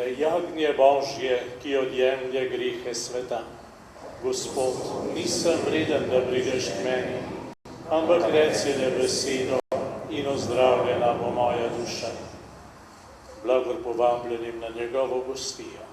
Poglejte, jagnje Božje, ki odjemlje grehe sveta. Gospod, nisem vreden, da prideš k meni, ampak reci le besedo in ozdravljena bo moja duša. Blagor povabljenim na njegovo gostijo.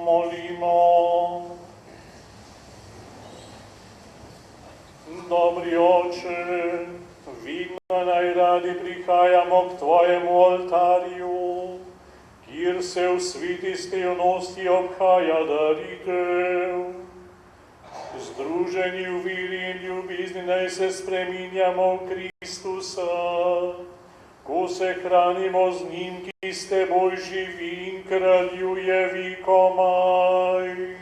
Molimo. Dobri Oče, vidno najradi prihajamo k Tvojemu oltarju, kjer se v sveti skrivnosti obhaja daritev. Združeni v veri in ljubezni naj se spreminjamo v Kristusa, ko se hranimo z njim, ki s Teboj živi in kraljuje vekomaj.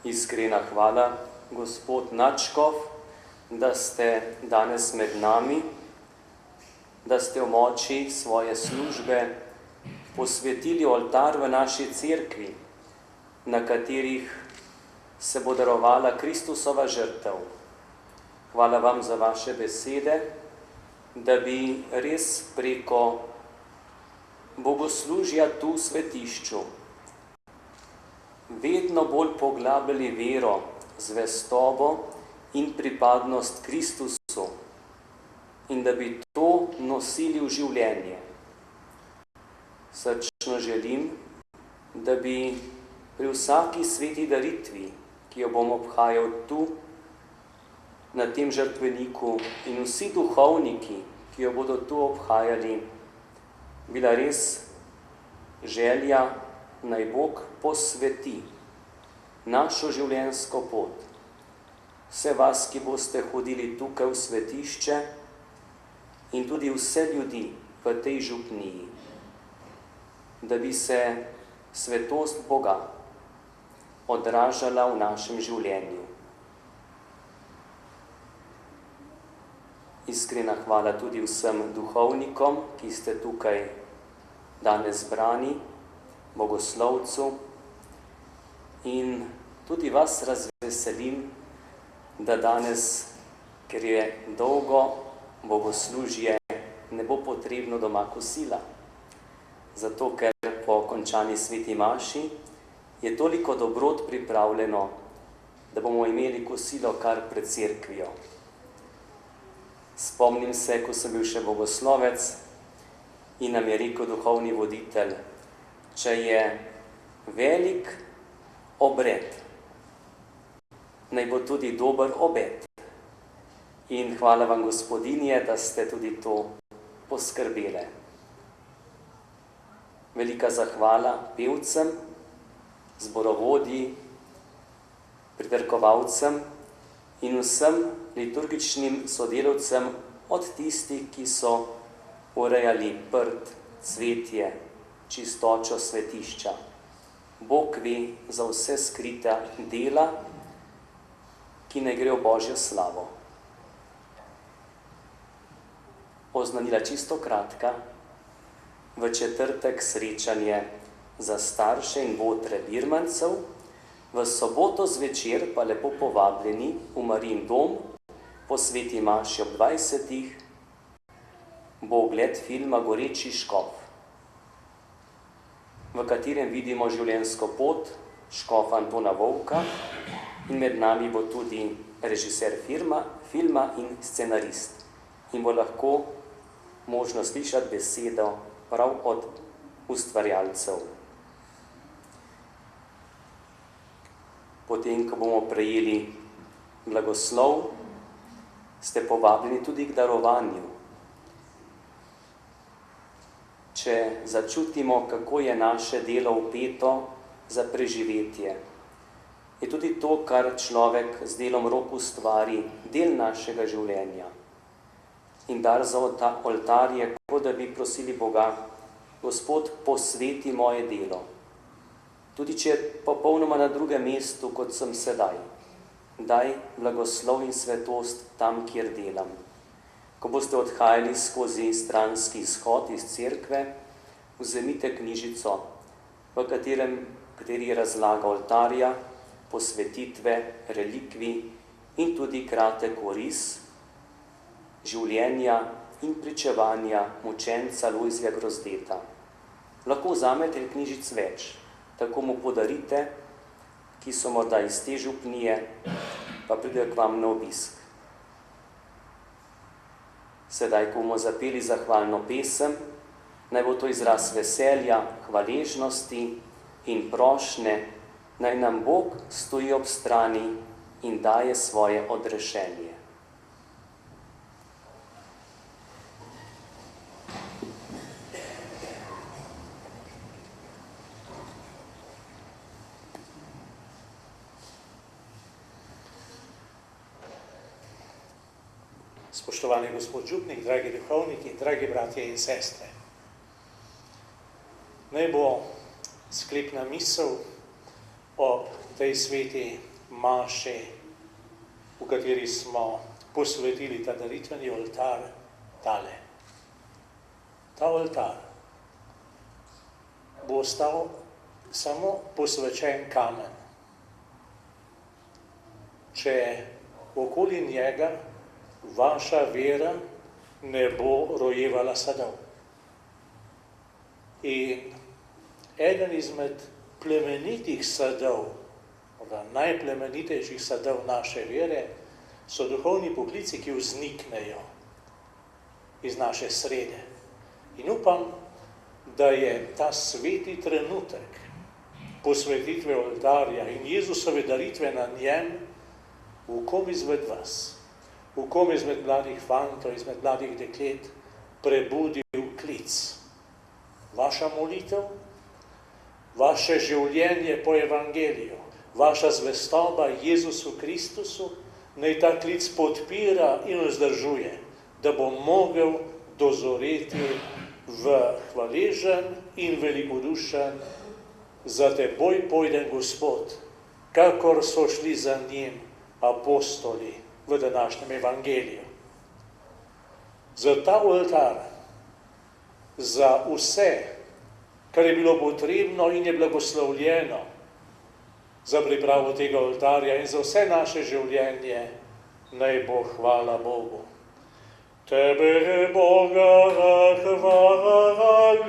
Iskrena hvala, gospod nadškof, da ste danes med nami, da ste v moči svoje službe posvetili oltar v naši cerkvi, na katerih se bo darovala Kristusova žrtev. Hvala vam za vaše besede, da bi res preko bogoslužja tu v svetišču vedno bolj poglabljali vero, zvestobo in pripadnost Kristusu in da bi to nosili v življenje. Srčno želim, da bi pri vsaki sveti daritvi, ki jo bom obhajal tu, na tem žrtveniku, in vsi duhovniki, ki jo bodo tu obhajali, bila res želja, naj Bog posveti našo življenjsko pot. Vse vas, ki boste hodili tukaj v svetišče, in tudi vse ljudi v tej župniji, da bi se svetost Boga odražala v našem življenju. Iskrena hvala tudi vsem duhovnikom, ki ste tukaj danes zbrani, bogoslovcu, in tudi vas razveselim, da danes, ker je dolgo bogoslužje, ne bo potrebno doma kosila. Zato, ker po končani sveti maši je toliko dobrot pripravljeno, da bomo imeli kosilo kar pred cerkvijo. Spomnim se, ko sem bil še bogoslovec in nam je rekel duhovni voditelj, če je velik obred, naj bo tudi dober obed. In hvala vam, gospodinje, da ste tudi to poskrbele. Velika zahvala pevcem, zborovodji, pritrkovalcem in vsem liturgičnim sodelavcem, od tistih, ki so urejali prt, cvetje, čistočo svetišča. Bog ve za vse skrita dela, ki ne gre v Božjo slavo. Oznanila čisto kratka, v četrtek srečanje za starše in botre birmancev, v soboto zvečer pa lepo povabljeni v Marijin dom po sveti maši ob 20. bo ogled filma Goreči škof, v katerem vidimo življenjsko pot škofa Antona Vovka, in med nami bo tudi režiser filma in scenarist. In bo lahko možno slišati besedo prav od ustvarjalcev. Potem, ko bomo prejeli blagoslov, ste povabljeni tudi k darovanju. Če začutimo, kako je naše delo vpeto za preživetje, je tudi to, kar človek z delom rok ustvari, del našega življenja. In dar za oltar je, kot da bi prosili Boga, Gospod, posveti moje delo. Tudi če je popolnoma na drugem mestu, kot sem sedaj, daj blagoslov in svetost tam, kjer delam. Ko boste odhajali skozi stranski izhod iz cerkve, vzemite knjižico, v kateri je razlaga oltarja, posvetitve, relikvi in tudi kratek oris življenja in pričevanja mučenca Lojzija Grozdeta. Lahko vzamete knjižic več, tako mu podarite, ki so morda iz te župnije pa pridejo k vam na obisk. Sedaj, ko bomo zapeli zahvalno pesem, naj bo to izraz veselja, hvaležnosti in prošnje, naj nam Bog stoji ob strani in daje svoje odrešenje. Spoštovani gospod župnik, dragi duhovniki, dragi bratje in sestre. Naj bo sklepna misel ob tej sveti maši, v kateri smo posvetili ta daritveni oltar, tale. Ta oltar bo ostal samo posvečen kamen, če okoli njega vaša vera ne bo rojevala sadov. In eden izmed plemenitih sadov, najplemenitejših sadov naše vere, so duhovni poklici, ki vzniknejo iz naše srede. In upam, da je ta sveti trenutek posvetitve oltarja in Jezusove daritve na njem v kom izmed vas, v kom izmed mladih fantov, izmed mladih deklet prebudil klic. Vaša molitev, vaše življenje po evangeliju, vaša zvestoba Jezusu Kristusu, naj ta klic podpira in vzdržuje, da bo mogel dozoreti v hvaležen in velikodušen za teboj pojden Gospod, kakor so šli za njim apostoli v današnjem evangeliju. Za ta oltar, za vse, kar je bilo potrebno in je blagoslovljeno za pripravo tega oltarja in za vse naše življenje, naj bo hvala Bogu. Tebe, Boga, hvalimo.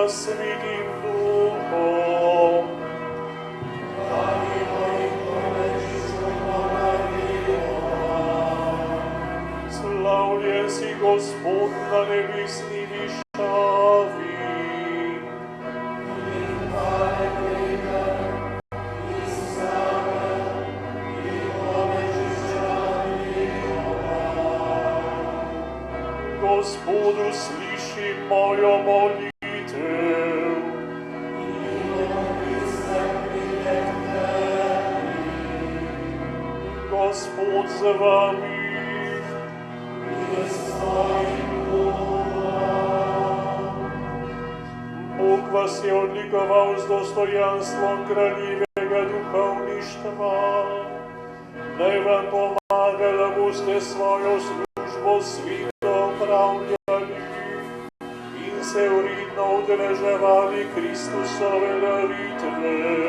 Svetim Duhom. Gospod na nebesni višavi. Gospodu sliši mojo molitev. Gospod z vami. Bog vas je odlikoval z dostojanstvom kraljevega duhovništva. Naj vam pomaga, da boste svojo službo svidno opravljali in se uredno udeleževali Kristusove daritve.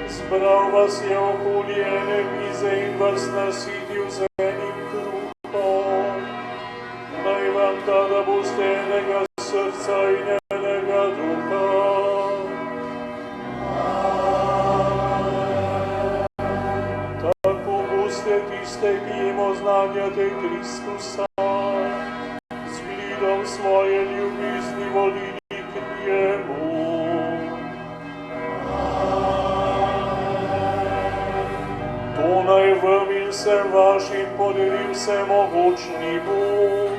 Zbral vas je okoli ene mize in vas nasitil z enim kruhom. Naj vam da, da boste enega srca in enega duha. Tako boste tiste, ki jim oznanjate Kristusa, z gledom svoje ljubezni vodili k njemu. To naj vam in vsem vašim podeli vsemogočni Bog,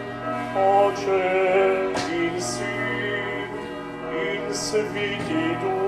Oče in Sin in Sveti Duh.